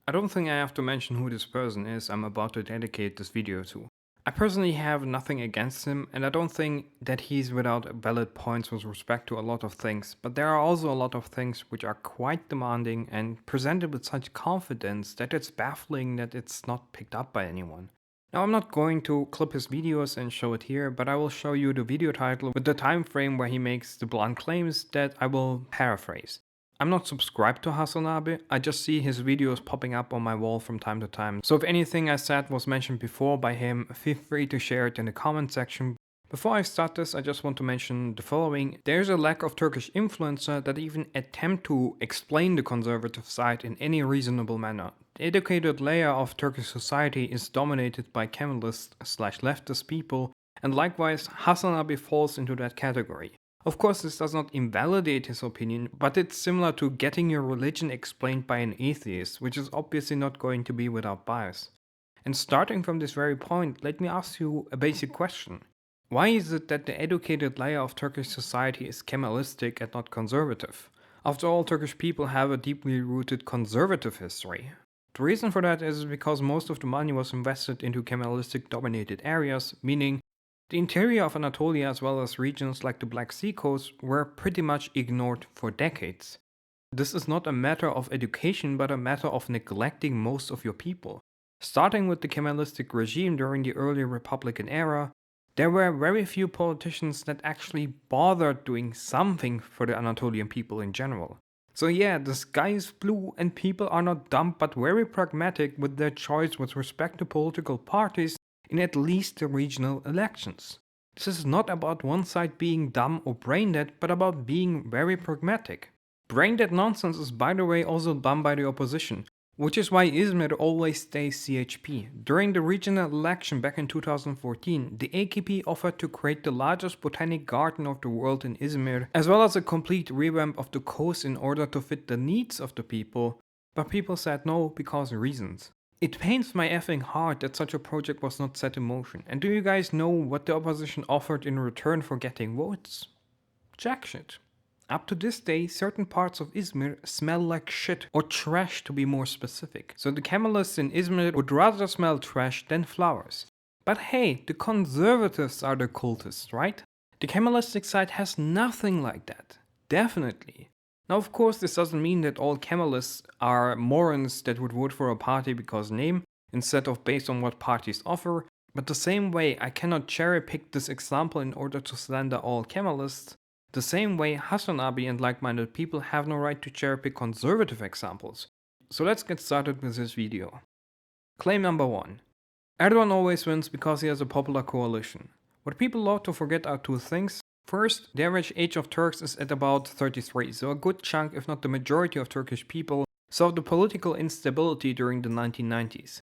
I don't think I have to mention who this person is I'm about to dedicate this video to. I personally have nothing against him, and I don't think that he's without valid points with respect to a lot of things, but there are also a lot of things which are quite demanding and presented with such confidence that it's baffling that it's not picked up by anyone. Now, I'm not going to clip his videos and show it here, but I will show you the video title with the time frame where he makes the blunt claims that I will paraphrase. I'm not subscribed to HasanAbi, I just see his videos popping up on my wall from time to time. So if anything I said was mentioned before by him, feel free to share it in the comment section. Before I start this, I just want to mention the following. There's a lack of Turkish influencer that even attempt to explain the conservative side in any reasonable manner. The educated layer of Turkish society is dominated by Kemalist/leftist people, and likewise HasanAbi falls into that category. Of course, this does not invalidate his opinion, but it's similar to getting your religion explained by an atheist, which is obviously not going to be without bias. And starting from this very point, let me ask you a basic question. Why is it that the educated layer of Turkish society is Kemalistic and not conservative? After all, Turkish people have a deeply rooted conservative history. The reason for that is because most of the money was invested into Kemalistic dominated areas, meaning the interior of Anatolia as well as regions like the Black Sea coast were pretty much ignored for decades. This is not a matter of education but a matter of neglecting most of your people. Starting with the Kemalistic regime during the early Republican era, there were very few politicians that actually bothered doing something for the Anatolian people in general. So yeah, the sky is blue and people are not dumb but very pragmatic with their choice with respect to political parties in at least the regional elections. This is not about one side being dumb or brain dead, but about being very pragmatic. Brain dead nonsense is by the way also done by the opposition, which is why Izmir always stays CHP. During the regional election back in 2014, the AKP offered to create the largest botanic garden of the world in Izmir, as well as a complete revamp of the coast in order to fit the needs of the people, but people said no because of reasons. It pains my effing heart that such a project was not set in motion. And do you guys know what the opposition offered in return for getting votes? Jack shit. Up to this day, certain parts of Izmir smell like shit, or trash to be more specific. So the Kemalists in Izmir would rather smell trash than flowers. But hey, the conservatives are the cultists, right? The Kemalistic side has nothing like that. Definitely. Now, of course, this doesn't mean that all Kemalists are morons that would vote for a party because name, instead of based on what parties offer, but the same way I cannot cherry pick this example in order to slander all Kemalists, the same way HasanAbi and like-minded people have no right to cherry pick conservative examples. So let's get started with this video. Claim number 1. Erdogan always wins because he has a popular coalition. What people love to forget are two things. First, the average age of Turks is at about 33, so a good chunk, if not the majority of Turkish people, saw the political instability during the 1990s.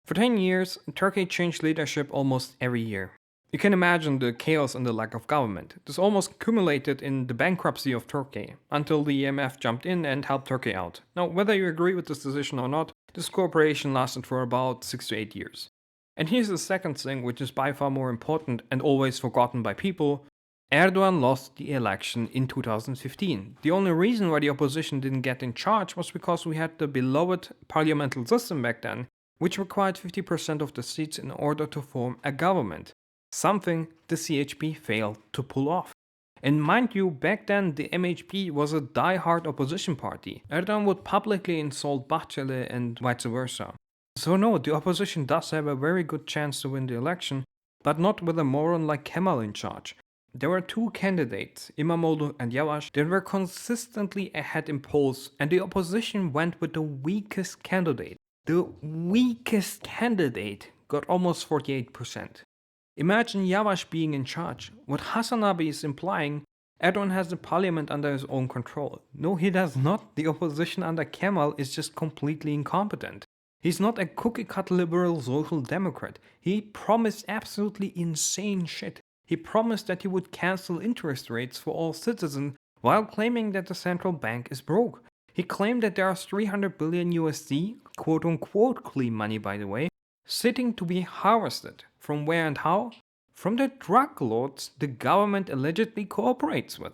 For 10 years, Turkey changed leadership almost every year. You can imagine the chaos and the lack of government. This almost culminated in the bankruptcy of Turkey, until the IMF jumped in and helped Turkey out. Now, whether you agree with this decision or not, this cooperation lasted for about 6 to 8 years. And here's the second thing, which is by far more important and always forgotten by people. Erdogan lost the election in 2015. The only reason why the opposition didn't get in charge was because we had the beloved parliamentary system back then, which required 50% of the seats in order to form a government. Something the CHP failed to pull off. And mind you, back then the MHP was a die-hard opposition party. Erdogan would publicly insult Bahçeli and vice versa. So no, the opposition does have a very good chance to win the election, but not with a moron like Kemal in charge. There were two candidates, İmamoğlu and Yavaş, that were consistently ahead in polls, and the opposition went with the weakest candidate. The weakest candidate got almost 48%. Imagine Yavaş being in charge. What HasanAbi is implying, Erdogan has the parliament under his own control. No, he does not. The opposition under Kemal is just completely incompetent. He's not a cookie-cut liberal social democrat. He promised absolutely insane shit. He promised that he would cancel interest rates for all citizens while claiming that the central bank is broke. He claimed that there are 300 billion USD, quote-unquote clean money by the way, sitting to be harvested. From where and how? From the drug lords the government allegedly cooperates with.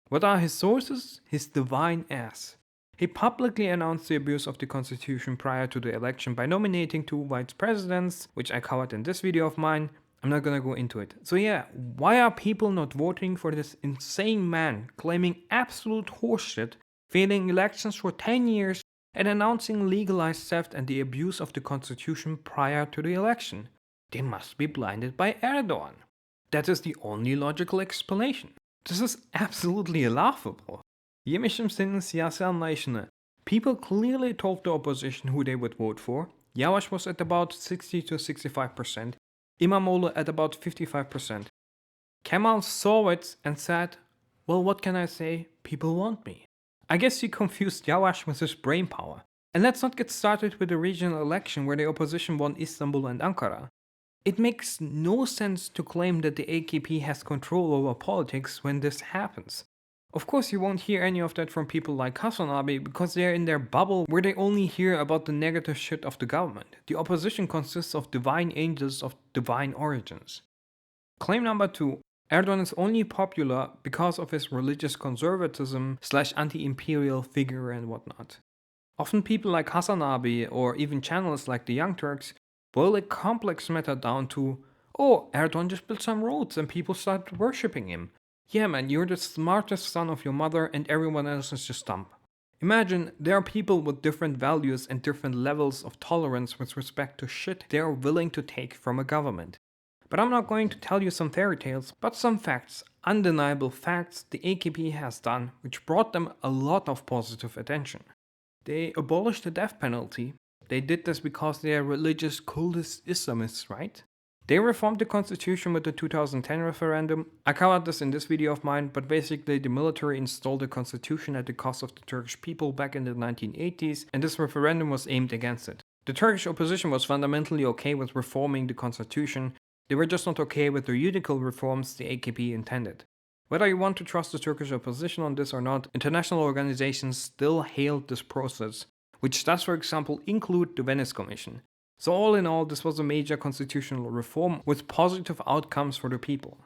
What are his sources? His divine ass. He publicly announced the abuse of the constitution prior to the election by nominating 2 vice presidents, which I covered in this video of mine. I'm not gonna go into it. So yeah, why are people not voting for this insane man claiming absolute horseshit, failing elections for 10 years, and announcing legalized theft and the abuse of the constitution prior to the election? They must be blinded by Erdogan. That is the only logical explanation. This is absolutely laughable. Yemişim senin siyasi anlayışını. People clearly told the opposition who they would vote for. Yavaş was at about 60 to 65%, İmamoğlu at about 55%. Kemal saw it and said, well, what can I say? People want me. I guess you confused Yavaş with his brain power. And let's not get started with the regional election where the opposition won Istanbul and Ankara. It makes no sense to claim that the AKP has control over politics when this happens. Of course, you won't hear any of that from people like HasanAbi because they're in their bubble where they only hear about the negative shit of the government. The opposition consists of divine angels of divine origins. Claim number 2. Erdogan is only popular because of his religious conservatism / anti-imperial figure and whatnot. Often people like HasanAbi or even channels like the Young Turks boil a complex matter down to, oh, Erdogan just built some roads and people started worshipping him. Yeah man, you're the smartest son of your mother and everyone else is just dumb. Imagine there are people with different values and different levels of tolerance with respect to shit they are willing to take from a government. But I'm not going to tell you some fairy tales, but some facts, undeniable facts the AKP has done which brought them a lot of positive attention. They abolished the death penalty. They did this because they are religious cultist Islamists, right? They reformed the constitution with the 2010 referendum. I covered this in this video of mine, but basically the military installed the constitution at the cost of the Turkish people back in the 1980s, and this referendum was aimed against it. The Turkish opposition was fundamentally okay with reforming the constitution, they were just not okay with the judicial reforms the AKP intended. Whether you want to trust the Turkish opposition on this or not, international organizations still hailed this process, which does for example include the Venice Commission. So all in all, this was a major constitutional reform with positive outcomes for the people.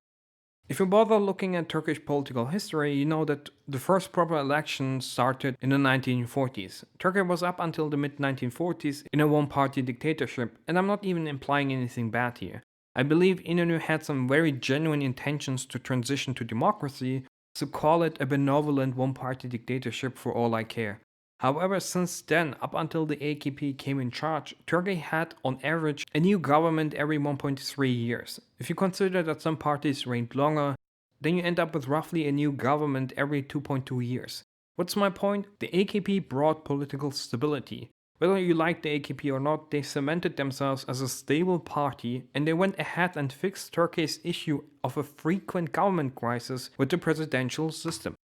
If you bother looking at Turkish political history, you know that the first proper election started in the 1940s. Turkey was up until the mid-1940s in a one-party dictatorship, and I'm not even implying anything bad here. I believe İnönü had some very genuine intentions to transition to democracy, so call it a benevolent one-party dictatorship for all I care. However, since then, up until the AKP came in charge, Turkey had, on average, a new government every 1.3 years. If you consider that some parties reigned longer, then you end up with roughly a new government every 2.2 years. What's my point? The AKP brought political stability. Whether you like the AKP or not, they cemented themselves as a stable party and they went ahead and fixed Turkey's issue of a frequent government crisis with the presidential system.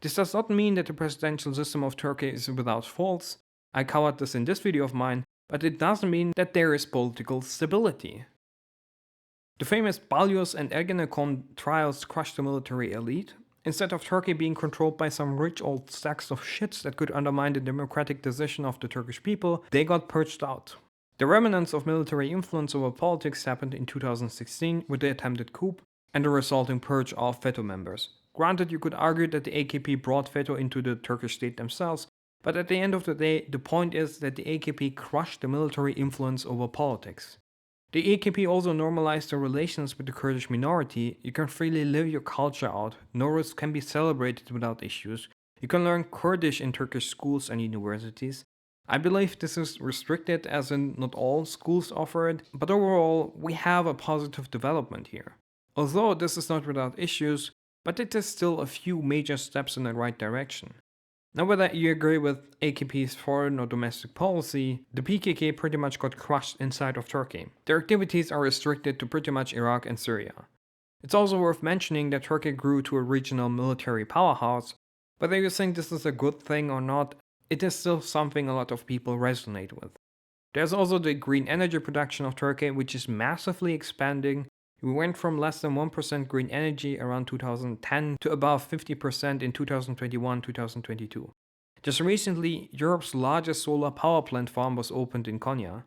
This does not mean that the presidential system of Turkey is without faults. I covered this in this video of mine, but it doesn't mean that there is political stability. The famous Balyoz and Ergenekon trials crushed the military elite. Instead of Turkey being controlled by some rich old stacks of shits that could undermine the democratic decision of the Turkish people, they got purged out. The remnants of military influence over politics happened in 2016 with the attempted coup and the resulting purge of veto members. Granted, you could argue that the AKP brought veto into the Turkish state themselves, but at the end of the day, the point is that the AKP crushed the military influence over politics. The AKP also normalized the relations with the Kurdish minority. You can freely live your culture out, Nowruz can be celebrated without issues, you can learn Kurdish in Turkish schools and universities. I believe this is restricted as in not all schools offer it, but overall we have a positive development here. Although this is not without issues, but it is still a few major steps in the right direction. Now whether you agree with AKP's foreign or domestic policy, the PKK pretty much got crushed inside of Turkey. Their activities are restricted to pretty much Iraq and Syria. It's also worth mentioning that Turkey grew to a regional military powerhouse. Whether you think this is a good thing or not, it is still something a lot of people resonate with. There's also the green energy production of Turkey, which is massively expanding. We went from less than 1% green energy around 2010 to above 50% in 2021-2022. Just recently, Europe's largest solar power plant farm was opened in Konya.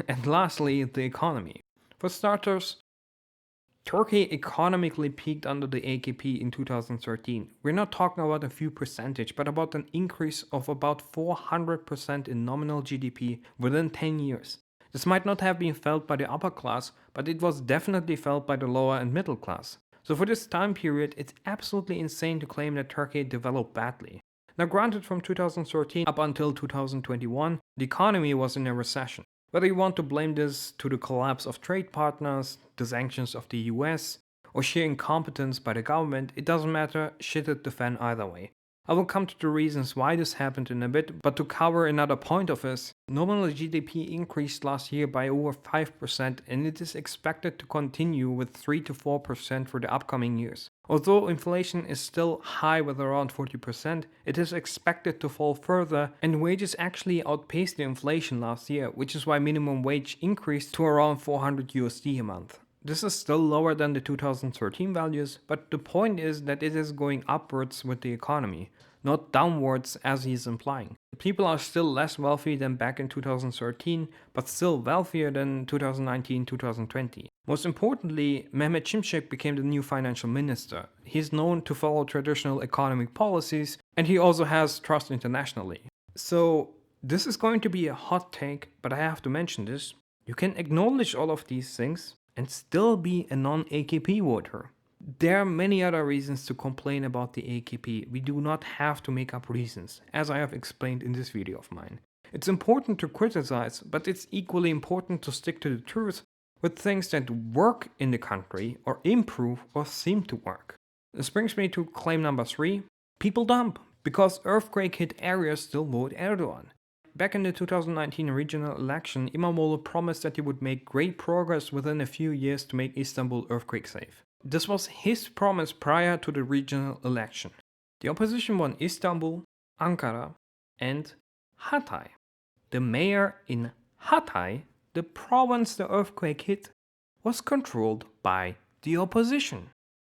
And lastly, the economy. For starters, Turkey economically peaked under the AKP in 2013. We're not talking about a few percentage, but about an increase of about 400% in nominal GDP within 10 years. This might not have been felt by the upper class, but it was definitely felt by the lower and middle class. So for this time period, it's absolutely insane to claim that Turkey developed badly. Now granted, from 2013 up until 2021, the economy was in a recession. Whether you want to blame this to the collapse of trade partners, the sanctions of the US, or sheer incompetence by the government, it doesn't matter, shit hit the fan either way. I will come to the reasons why this happened in a bit, but to cover another point of this, nominal GDP increased last year by over 5% and it is expected to continue with 3 to 4% for the upcoming years. Although inflation is still high with around 40%, it is expected to fall further and wages actually outpaced the inflation last year, which is why minimum wage increased to around 400 USD a month. This is still lower than the 2013 values, but the point is that it is going upwards with the economy, not downwards as he is implying. People are still less wealthy than back in 2013, but still wealthier than 2019-2020. Most importantly, Mehmet Şimşek became the new financial minister. He is known to follow traditional economic policies, and he also has trust internationally. So this is going to be a hot take, but I have to mention this. You can acknowledge all of these things and still be a non-AKP voter. There are many other reasons to complain about the AKP. We do not have to make up reasons, as I have explained in this video of mine. It's important to criticize, but it's equally important to stick to the truth with things that work in the country or improve or seem to work. This brings me to claim number 3. People dump. Because earthquake hit areas still vote Erdogan. Back in the 2019 regional election, İmamoğlu promised that he would make great progress within a few years to make Istanbul earthquake safe. This was his promise prior to the regional election. The opposition won Istanbul, Ankara, and Hatay. The mayor in Hatay, the province the earthquake hit, was controlled by the opposition.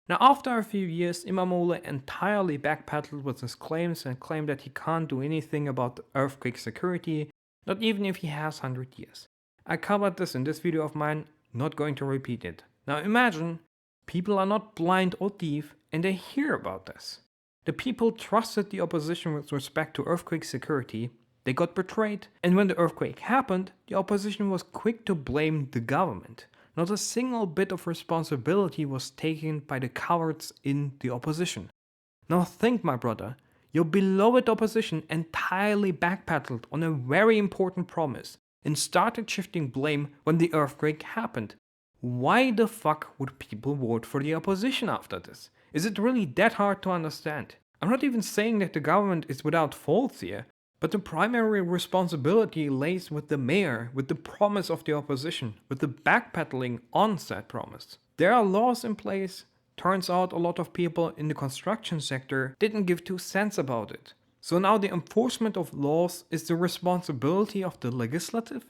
Now, after a few years, İmamoğlu entirely backpedaled with his claims and claimed that he can't do anything about earthquake security, not even if he has 100 years. I covered this in this video of mine, not going to repeat it. Now imagine, people are not blind or deaf and they hear about this. The people trusted the opposition with respect to earthquake security, they got betrayed, and when the earthquake happened, the opposition was quick to blame the government. Not a single bit of responsibility was taken by the cowards in the opposition. Now think, my brother, your beloved opposition entirely backpedaled on a very important promise and started shifting blame when the earthquake happened. Why the fuck would people vote for the opposition after this? Is it really that hard to understand? I'm not even saying that the government is without faults here, but the primary responsibility lays with the mayor, with the promise of the opposition, with the backpedaling on said promise. There are laws in place. Turns out a lot of people in the construction sector didn't give 2 cents about it. So now the enforcement of laws is the responsibility of the legislative?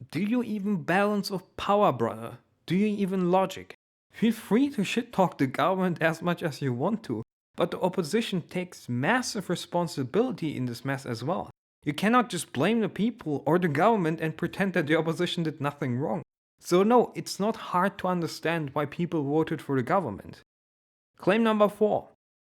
Do you even balance of power, brother? Do you even logic? Feel free to shit talk the government as much as you want to, but the opposition takes massive responsibility in this mess as well. You cannot just blame the people or the government and pretend that the opposition did nothing wrong. So no, it's not hard to understand why people voted for the government. Claim number 4.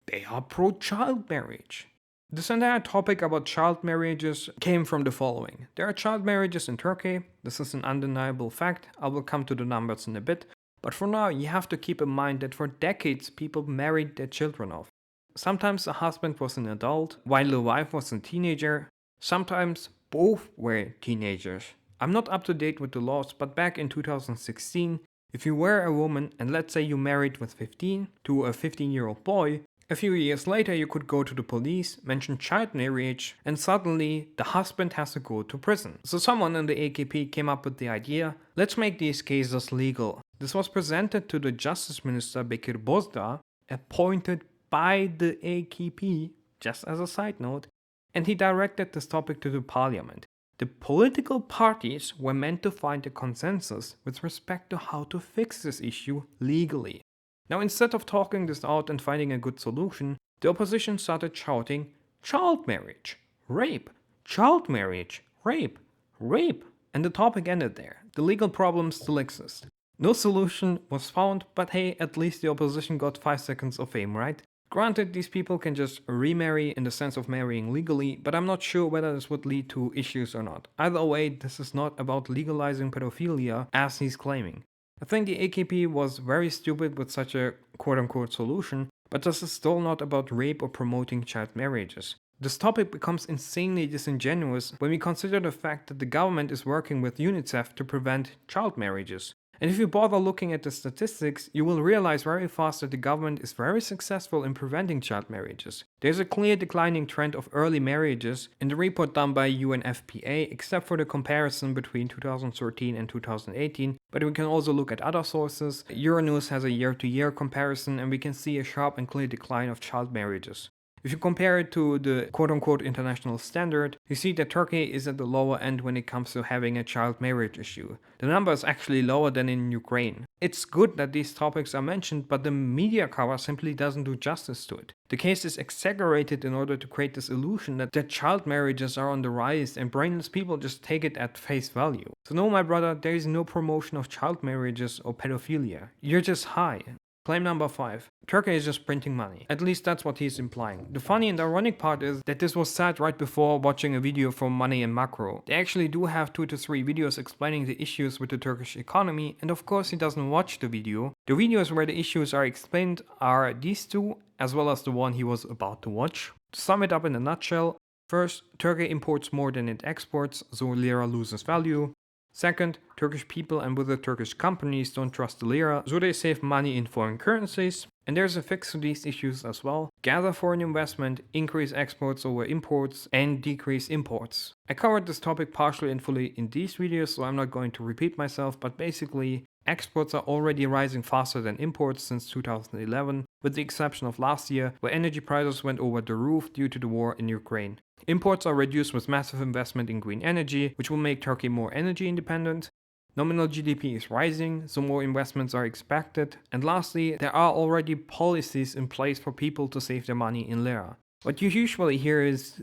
They are pro-child marriage. This entire topic about child marriages came from the following. There are child marriages in Turkey. This is an undeniable fact. I will come to the numbers in a bit. But for now, you have to keep in mind that for decades people married their children off. Sometimes the husband was an adult, while the wife was a teenager. Sometimes both were teenagers. I'm not up to date with the laws, but back in 2016, if you were a woman and let's say you married with 15 to a 15-year-old boy, a few years later you could go to the police, mention child marriage, and suddenly the husband has to go to prison. So someone in the AKP came up with the idea, let's make these cases legal. This was presented to the Justice Minister Bekir Bozdağ, appointed by the AKP, just as a side note, and he directed this topic to the parliament. The political parties were meant to find a consensus with respect to how to fix this issue legally. Now, instead of talking this out and finding a good solution, the opposition started shouting, child marriage, rape, child marriage, rape, rape, and the topic ended there. The legal problems still exist. No solution was found, but hey, at least the opposition got 5 seconds of fame, right? Granted, these people can just remarry in the sense of marrying legally, but I'm not sure whether this would lead to issues or not. Either way, this is not about legalizing pedophilia as he's claiming. I think the AKP was very stupid with such a quote-unquote solution, but this is still not about rape or promoting child marriages. This topic becomes insanely disingenuous when we consider the fact that the government is working with UNICEF to prevent child marriages. And if you bother looking at the statistics, you will realize very fast that the government is very successful in preventing child marriages. There's a clear declining trend of early marriages in the report done by UNFPA, except for the comparison between 2013 and 2018, but we can also look at other sources. Euronews has a year-to-year comparison, and we can see a sharp and clear decline of child marriages. If you compare it to the quote-unquote international standard, you see that Turkey is at the lower end when it comes to having a child marriage issue. The number is actually lower than in Ukraine. It's good that these topics are mentioned, but the media cover simply doesn't do justice to it. The case is exaggerated in order to create this illusion that child marriages are on the rise and brainless people just take it at face value. So no, my brother, there is no promotion of child marriages or pedophilia. You're just high. Claim number 5. Turkey is just printing money. At least that's what he's implying. The funny and ironic part is that this was said right before watching a video from Money and Macro. They actually do have 2 to 3 videos explaining the issues with the Turkish economy, and of course he doesn't watch the video. The videos where the issues are explained are these 2, as well as the one he was about to watch. To sum it up in a nutshell, first, Turkey imports more than it exports, so lira loses value. Second, Turkish people and with the Turkish companies don't trust the lira, so they save money in foreign currencies. And there's a fix to these issues as well. Gather foreign investment, increase exports over imports, and decrease imports. I covered this topic partially and fully in these videos, so I'm not going to repeat myself, but basically, exports are already rising faster than imports since 2011, with the exception of last year, where energy prices went over the roof due to the war in Ukraine. Imports are reduced with massive investment in green energy, which will make Turkey more energy independent. Nominal GDP is rising, so more investments are expected. And lastly, there are already policies in place for people to save their money in lira. What you usually hear is,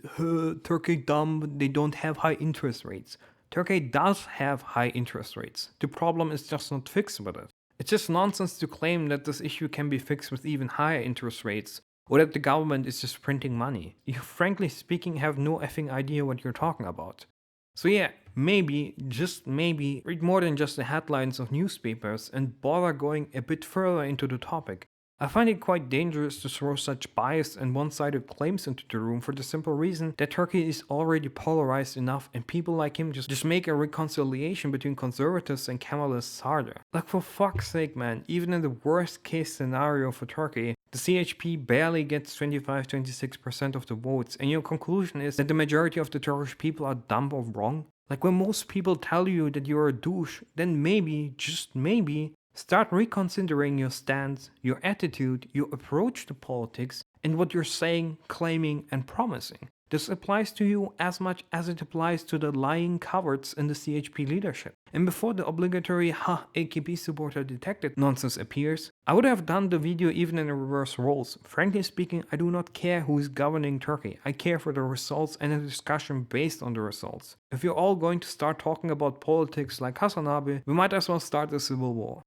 Turkey dumb, they don't have high interest rates. Turkey does have high interest rates. The problem is just not fixed with it. It's just nonsense to claim that this issue can be fixed with even higher interest rates, or that the government is just printing money. You frankly speaking have no effing idea what you're talking about. So yeah, maybe, just maybe, read more than just the headlines of newspapers and bother going a bit further into the topic. I find it quite dangerous to throw such biased and one-sided claims into the room for the simple reason that Turkey is already polarized enough and people like him just make a reconciliation between conservatives and Kemalists harder. Like for fuck's sake man, even in the worst case scenario for Turkey, the CHP barely gets 25-26% of the votes, and your conclusion is that the majority of the Turkish people are dumb or wrong? Like when most people tell you that you're a douche, then maybe, just maybe, start reconsidering your stance, your attitude, your approach to politics, and what you're saying, claiming, and promising. This applies to you as much as it applies to the lying cowards in the CHP leadership. And before the obligatory AKP supporter detected nonsense appears, I would have done the video even in reverse roles. Frankly speaking, I do not care who is governing Turkey. I care for the results and a discussion based on the results. If you're all going to start talking about politics like HasanAbi, we might as well start a civil war.